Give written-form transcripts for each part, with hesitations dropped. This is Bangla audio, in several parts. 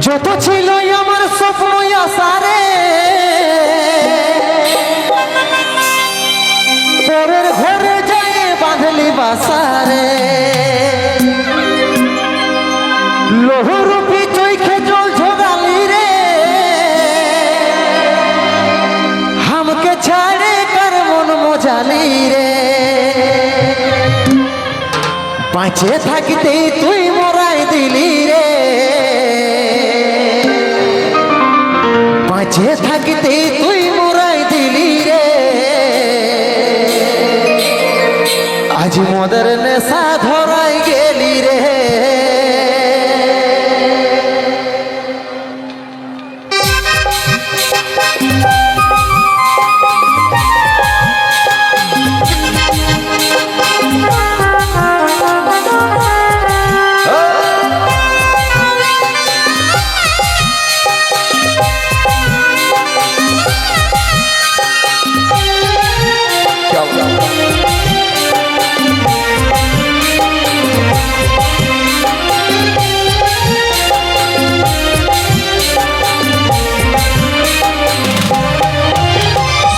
যত ছিল আমার স্বপ্ন আশারে পরের ঘরে যায় বাঁধলি বাসারে লোহরূপী চৈখে জল ঝোগালি রে হামকে ছাড়ে কার মন মজালি রে বাঁচে থাকতে তুই মরাই দিলি রে বাঁচে থাকতে তুই মরাই দিলি রে আজ মদের নেশা ধরাই গেলি রে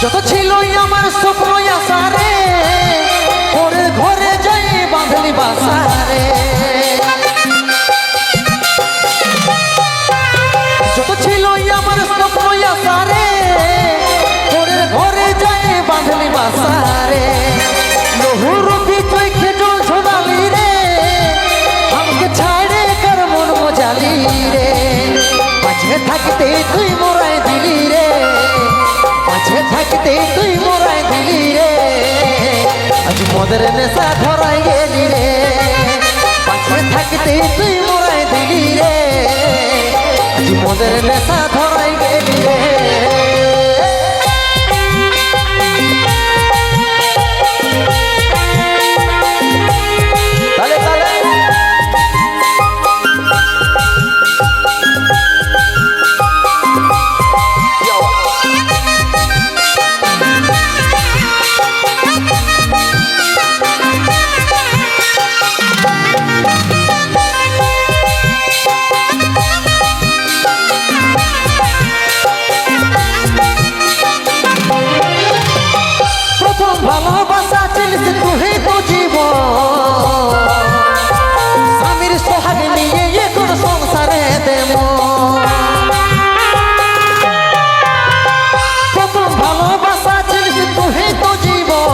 যত ছিল আমার স্বপ্ন আশারে পরের ঘরে যাই বাঁধলি বাসারে যত ছিল আমার স্বপ্ন আশারে পরের ঘরে যাই বাঁধলি বাসারে লোহরূপী চৈখে জল ঝোলালি রে আমাকে ছাড়ে কার মন মজালি রে পাশে থাকতে তুই মরাই দিলি রে পাশে থাকতে তুই মরাই দিলি রে আজ মদের নেশা ধরাই গেলি রে পাশে থাকতে তুই মরাই দিলি রে আজ মদের নেশা ধরাই গেলি রে তালে তালে ভালোবাসা চিনিস তুই তো জীবন স্বামীর সোহাগ নিয়ে এখন সংসারে দেব প্রথম ভালোবাসা চিনিস তুই তো জীবন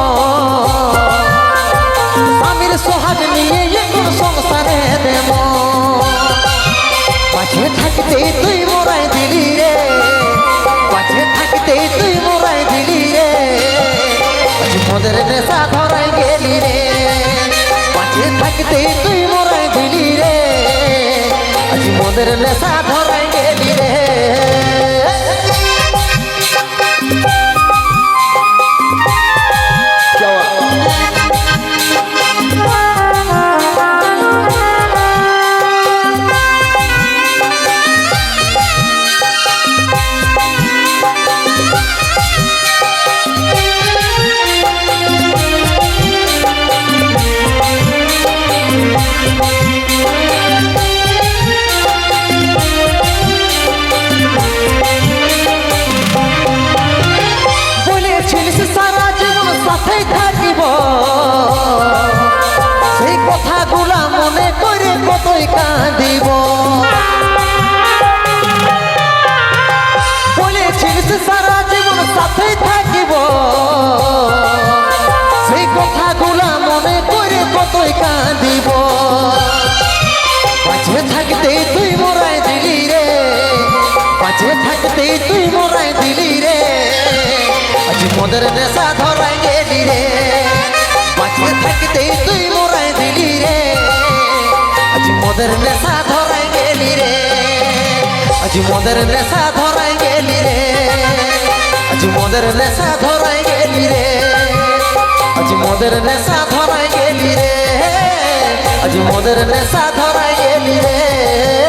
স্বামীর সোহাগ নিয়ে এখন সংসারে দেব পাশে থাকতে তুই মরাই দিলি রে পাশে থাকতে তুই মরাই দিলি রে মদের নেশা ধরাই গেলি রে পাশে থাকতে তুই মরাই দিলি রে আজ মদের নেশা ধরাই গেলি রে সারা জীবন সাথে থাকিব সেই কথাগুলা মনে করে কতই কাঁদিব বলেছিস সারা জীবন সাথে থাকিব সেই কথাগুলা মনে করে কতই কাঁদিব পাশে থাকতে তুই মরাই দিলি রে পাশে থাকতে তুই মরাই দিলি রে আজ মদের নেশা ধরাই গেলি রে পাশে থাকতে তুই মরাই দিলি রে আজ মদের নেশা ধরাই গেলি রে আজ মদের নেশা ধরাই গেলি রে আজ মদের নেশা ধরাই গেলি রে আজ মদের নেশা ধরাই গেলি রে আজ মদের নেশা ধরাই গেলি রে